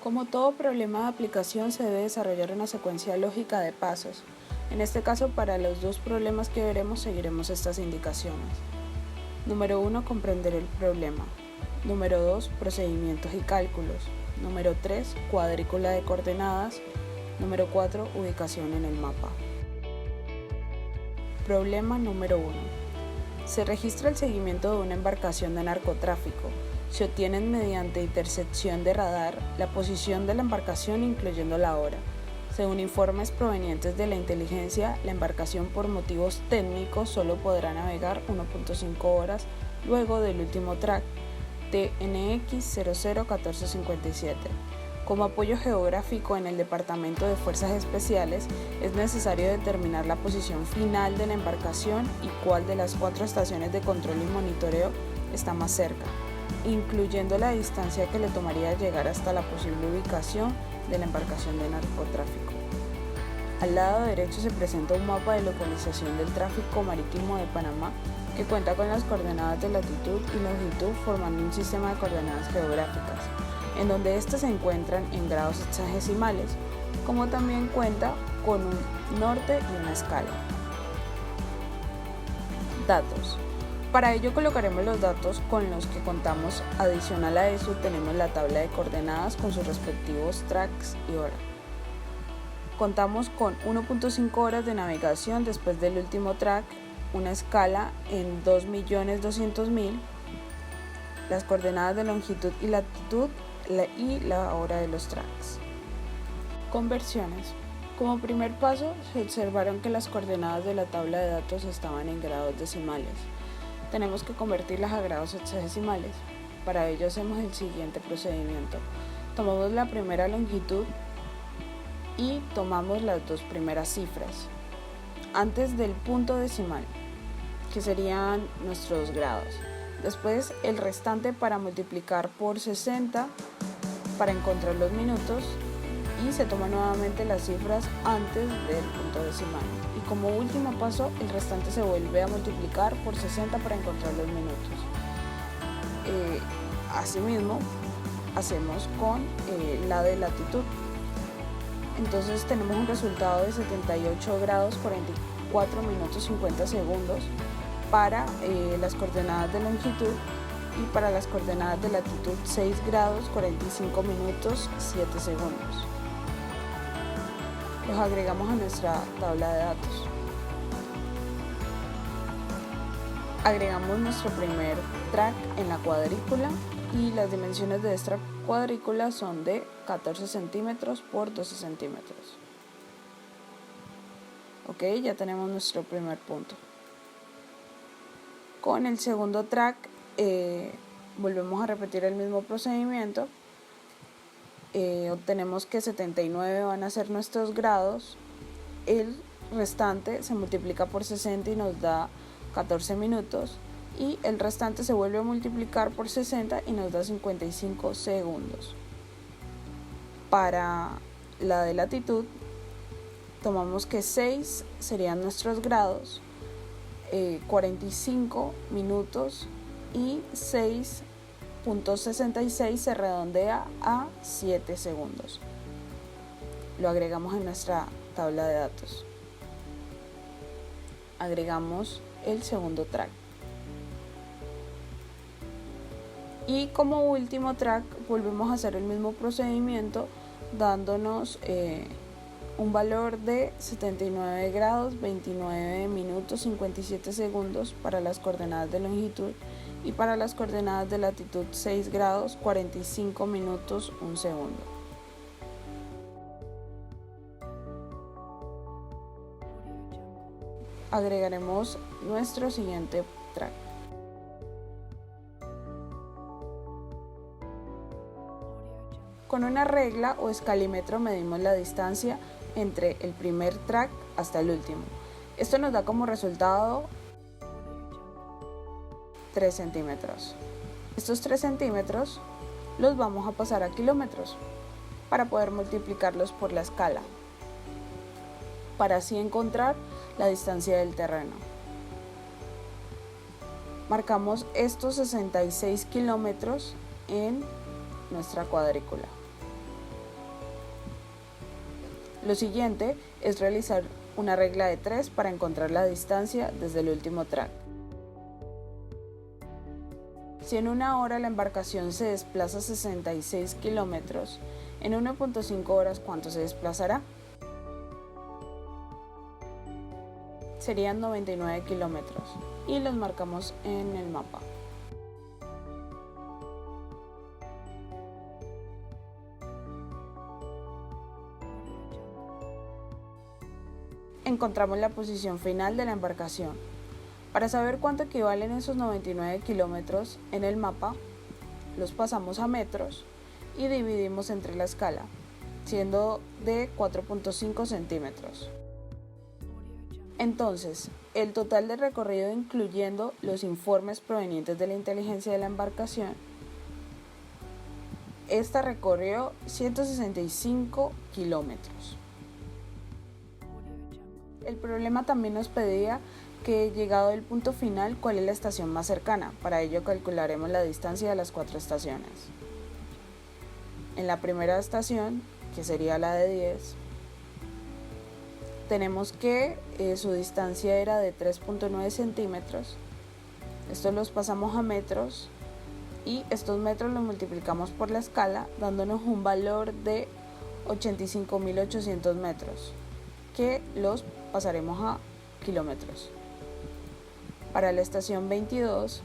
Como todo problema de aplicación se debe desarrollar una secuencia lógica de pasos. En este caso, para los dos problemas que veremos, seguiremos estas indicaciones. Número 1. Comprender el problema. Número 2. Procedimientos y cálculos. Número 3. Cuadrícula de coordenadas. Número 4. Ubicación en el mapa. Problema número 1. Se registra el seguimiento de una embarcación de narcotráfico. Se obtienen mediante intercepción de radar la posición de la embarcación incluyendo la hora. Según informes provenientes de la inteligencia, la embarcación por motivos técnicos solo podrá navegar 1.5 horas luego del último track TNX 001457. Como apoyo geográfico en el Departamento de Fuerzas Especiales, es necesario determinar la posición final de la embarcación y cuál de las 4 estaciones de control y monitoreo está más cerca, incluyendo la distancia que le tomaría llegar hasta la posible ubicación de la embarcación de narcotráfico. Al lado derecho se presenta un mapa de localización del tráfico marítimo de Panamá que cuenta con las coordenadas de latitud y longitud formando un sistema de coordenadas geográficas, en donde éstas se encuentran en grados hexagesimales, como también cuenta con un norte y una escala. Datos. Para ello colocaremos los datos con los que contamos. Adicional a eso tenemos la tabla de coordenadas con sus respectivos tracks y hora. Contamos con 1.5 horas de navegación después del último track, una escala en 2.200.000, las coordenadas de longitud y latitud y la hora de los tracks. Conversiones. Como primer paso, se observaron que las coordenadas de la tabla de datos estaban en grados decimales. Tenemos que convertirlas a grados hexagesimales. Para ello hacemos el siguiente procedimiento. Tomamos la primera longitud y tomamos las dos primeras cifras antes del punto decimal, que serían nuestros grados. Después el restante para multiplicar por 60 para encontrar los minutos y se toman nuevamente las cifras antes del punto decimal. Y como último paso, el restante se vuelve a multiplicar por 60 para encontrar los minutos. Asimismo, hacemos con la de latitud. Entonces tenemos un resultado de 78 grados 44 minutos 50 segundos para las coordenadas de longitud y para las coordenadas de latitud 6 grados 45 minutos 7 segundos. Los agregamos a nuestra tabla de datos. Agregamos nuestro primer track en la cuadrícula y las dimensiones de esta cuadrícula son de 14 centímetros por 12 centímetros. Ok, ya tenemos nuestro primer punto. Con el segundo track volvemos a repetir el mismo procedimiento. Obtenemos que 79 van a ser nuestros grados, el restante se multiplica por 60 y nos da 14 minutos y el restante se vuelve a multiplicar por 60 y nos da 55 segundos. Para la de latitud tomamos que 6 serían nuestros grados, 45 minutos y 6.66 se redondea a 7 segundos. Lo agregamos en nuestra tabla de datos. Agregamos el segundo track. Y como último track volvemos a hacer el mismo procedimiento dándonos un valor de 79 grados 29 minutos 57 segundos para las coordenadas de longitud y para las coordenadas de latitud 6 grados 45 minutos 1 segundo. Agregaremos nuestro siguiente track. Con una regla o escalímetro medimos la distancia entre el primer track hasta el último. Esto nos da como resultado 3 centímetros. Estos 3 centímetros los vamos a pasar a kilómetros para poder multiplicarlos por la escala, para así encontrar la distancia del terreno. Marcamos estos 66 kilómetros en nuestra cuadrícula. Lo siguiente es realizar una regla de 3 para encontrar la distancia desde el último track. Si en una hora la embarcación se desplaza 66 kilómetros, en 1.5 horas ¿cuánto se desplazará? Serían 99 kilómetros y los marcamos en el mapa. Encontramos la posición final de la embarcación. Para saber cuánto equivalen esos 99 kilómetros en el mapa, los pasamos a metros y dividimos entre la escala, siendo de 4.5 centímetros. Entonces, el total de recorrido incluyendo los informes provenientes de la inteligencia de la embarcación, esta recorrió 165 kilómetros. El problema también nos pedía que, llegado el punto final, cuál es la estación más cercana. Para ello calcularemos la distancia de las 4 estaciones. En la primera estación, que sería la de 10, tenemos que su distancia era de 3.9 centímetros. Estos los pasamos a metros y estos metros los multiplicamos por la escala, dándonos un valor de 85.800 metros, que los pasaremos a kilómetros. Para la estación 22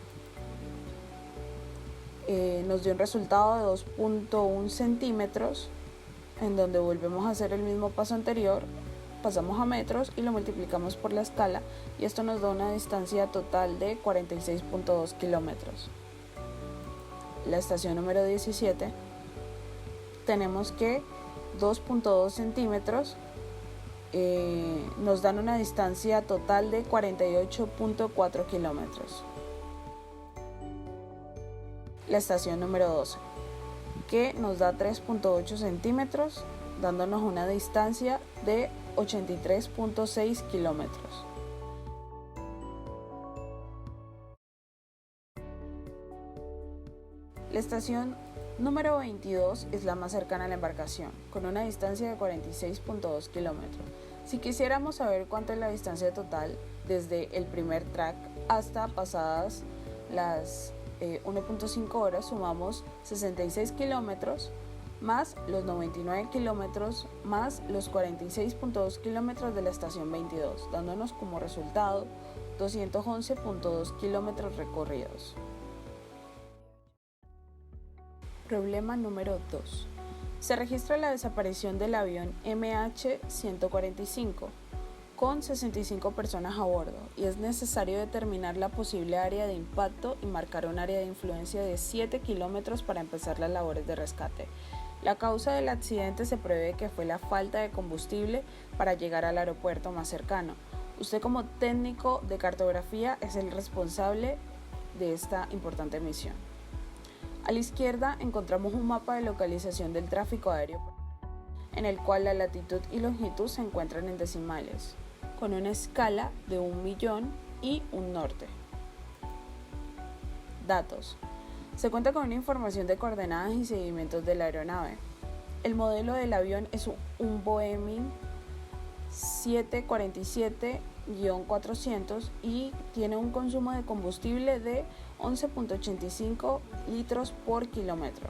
nos dio un resultado de 2.1 centímetros, en donde volvemos a hacer el mismo paso anterior, pasamos a metros y lo multiplicamos por la escala, y esto nos da una distancia total de 46.2 kilómetros. La estación número 17 tenemos que 2.2 centímetros nos dan una distancia total de 48.4 kilómetros. La estación número 12, que nos da 3.8 centímetros, dándonos una distancia de 83.6 kilómetros. La estación número 22 es la más cercana a la embarcación, con una distancia de 46.2 kilómetros. Si quisiéramos saber cuánto es la distancia total desde el primer track hasta pasadas las 1.5 horas, sumamos 66 kilómetros más los 99 kilómetros más los 46.2 kilómetros de la estación 22, dándonos como resultado 211.2 kilómetros recorridos. Problema número 2. Se registra la desaparición del avión MH-145 con 65 personas a bordo y es necesario determinar la posible área de impacto y marcar un área de influencia de 7 kilómetros para empezar las labores de rescate. La causa del accidente se prevé que fue la falta de combustible para llegar al aeropuerto más cercano. Usted, como técnico de cartografía, es el responsable de esta importante misión. A la izquierda encontramos un mapa de localización del tráfico aéreo, en el cual la latitud y longitud se encuentran en decimales, con una escala de 1.000.000 y un norte. Datos. Se cuenta con una información de coordenadas y seguimientos de la aeronave. El modelo del avión es un Boeing 747-400 y tiene un consumo de combustible de 11.85 litros por kilómetro.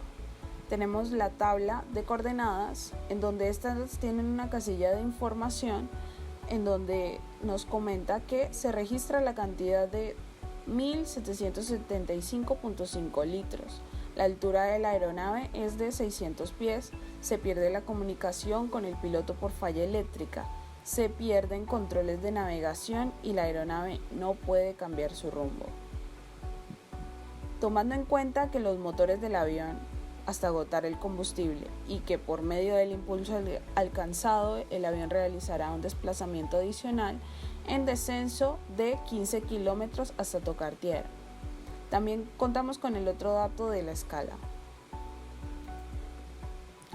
Tenemos la tabla de coordenadas, en donde estas tienen una casilla de información en donde nos comenta que se registra la cantidad de 1.775.5 litros. La altura de la aeronave es de 600 pies. Se pierde la comunicación con el piloto por falla eléctrica. Se pierden controles de navegación y la aeronave no puede cambiar su rumbo. Tomando en cuenta que los motores del avión, hasta agotar el combustible, y que por medio del impulso alcanzado el avión realizará un desplazamiento adicional en descenso de 15 kilómetros hasta tocar tierra. También contamos con el otro dato de la escala.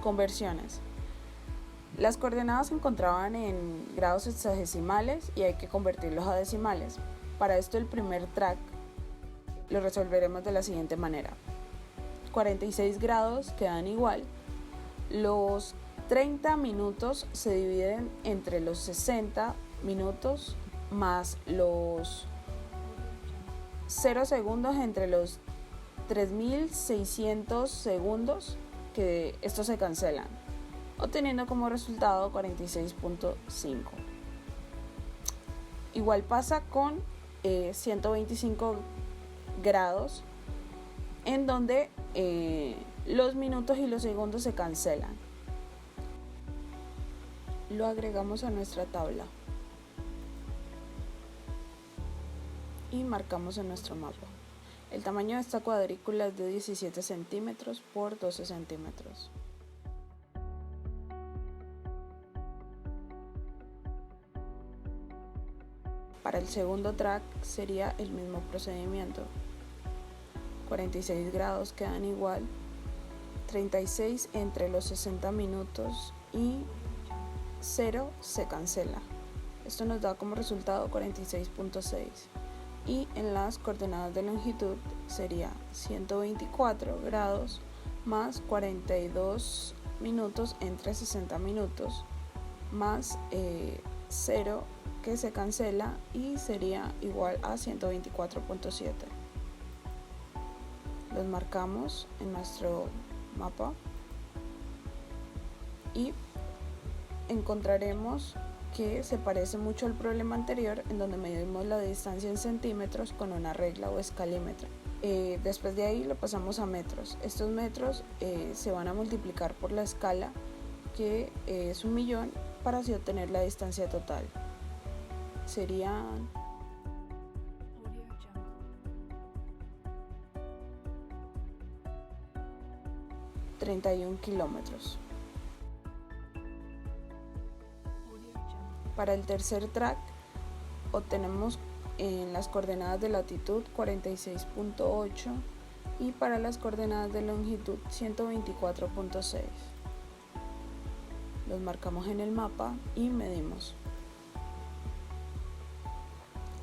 Conversiones. Las coordenadas se encontraban en grados hexadesimales y hay que convertirlos a decimales. Para esto el primer track lo resolveremos de la siguiente manera. 46 grados quedan igual. Los 30 minutos se dividen entre los 60 minutos más los 0 segundos entre los 3600 segundos que estos se cancelan, obteniendo como resultado 46.5. Igual pasa con 125 grados, en donde los minutos y los segundos se cancelan. Lo agregamos a nuestra tabla y marcamos en nuestro mapa. El tamaño de esta cuadrícula es de 17 centímetros por 12 centímetros. Para el segundo track sería el mismo procedimiento. 46 grados quedan igual, 36 entre los 60 minutos y 0 se cancela. Esto nos da como resultado 46.6. Y en las coordenadas de longitud sería 124 grados más 42 minutos entre 60 minutos más 0 que se cancela y sería igual a 124.7. Los marcamos en nuestro mapa y encontraremos que se parece mucho al problema anterior, en donde medimos la distancia en centímetros con una regla o escalímetro. Después de ahí lo pasamos a metros. Estos metros se van a multiplicar por la escala, que es 1.000.000, para así obtener la distancia total. Serían 31 kilómetros. Para el tercer track obtenemos en las coordenadas de latitud 46.8 y para las coordenadas de longitud 124.6. Los marcamos en el mapa y medimos.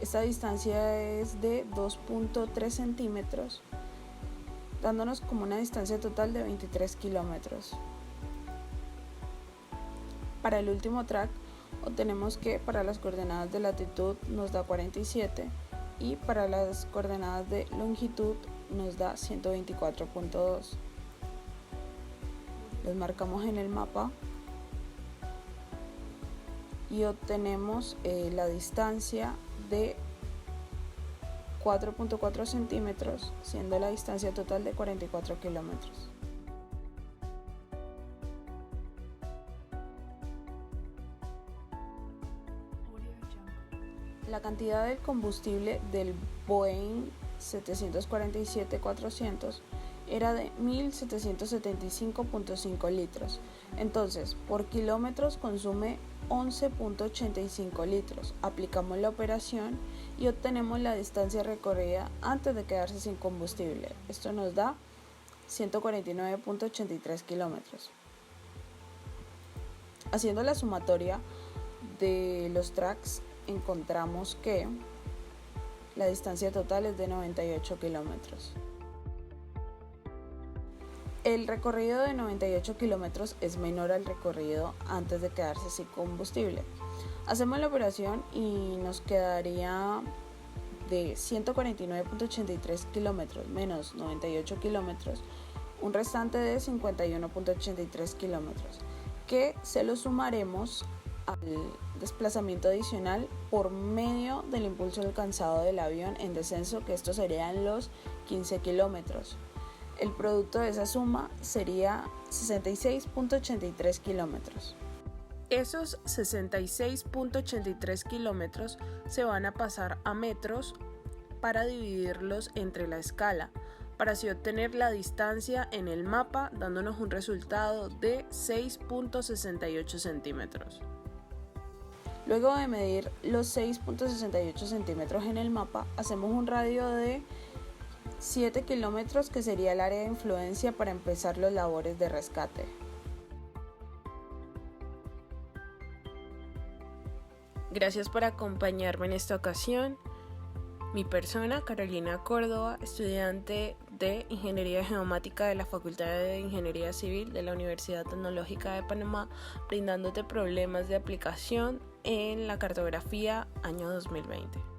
Esta distancia es de 2.3 centímetros, dándonos como una distancia total de 23 kilómetros. Para el último track obtenemos que para las coordenadas de latitud nos da 47 y para las coordenadas de longitud nos da 124.2. Los marcamos en el mapa y obtenemos la distancia de 4.4 centímetros, siendo la distancia total de 44 kilómetros. La cantidad del combustible del Boeing 747-400 era de 1.775.5 litros. Entonces, por kilómetros consume 11.85 litros. Aplicamos la operación y obtenemos la distancia recorrida antes de quedarse sin combustible. Esto nos da 149.83 kilómetros. Haciendo la sumatoria de los tracks, encontramos que la distancia total es de 98 kilómetros. El recorrido de 98 kilómetros es menor al recorrido antes de quedarse sin combustible. Hacemos la operación y nos quedaría de 149.83 kilómetros menos 98 kilómetros, un restante de 51.83 kilómetros, que se lo sumaremos al desplazamiento adicional por medio del impulso alcanzado del avión en descenso, que estos serían los 15 kilómetros. El producto de esa suma sería 66.83 kilómetros. Esos 66.83 kilómetros se van a pasar a metros para dividirlos entre la escala, para así obtener la distancia en el mapa, dándonos un resultado de 6.68 centímetros. Luego de medir los 6.68 centímetros en el mapa, hacemos un radio de 7 kilómetros, que sería el área de influencia para empezar las labores de rescate. Gracias por acompañarme en esta ocasión. Mi persona, Carolina Córdoba, estudiante de Ingeniería Geomática de la Facultad de Ingeniería Civil de la Universidad Tecnológica de Panamá, brindándote problemas de aplicación en la cartografía año 2020.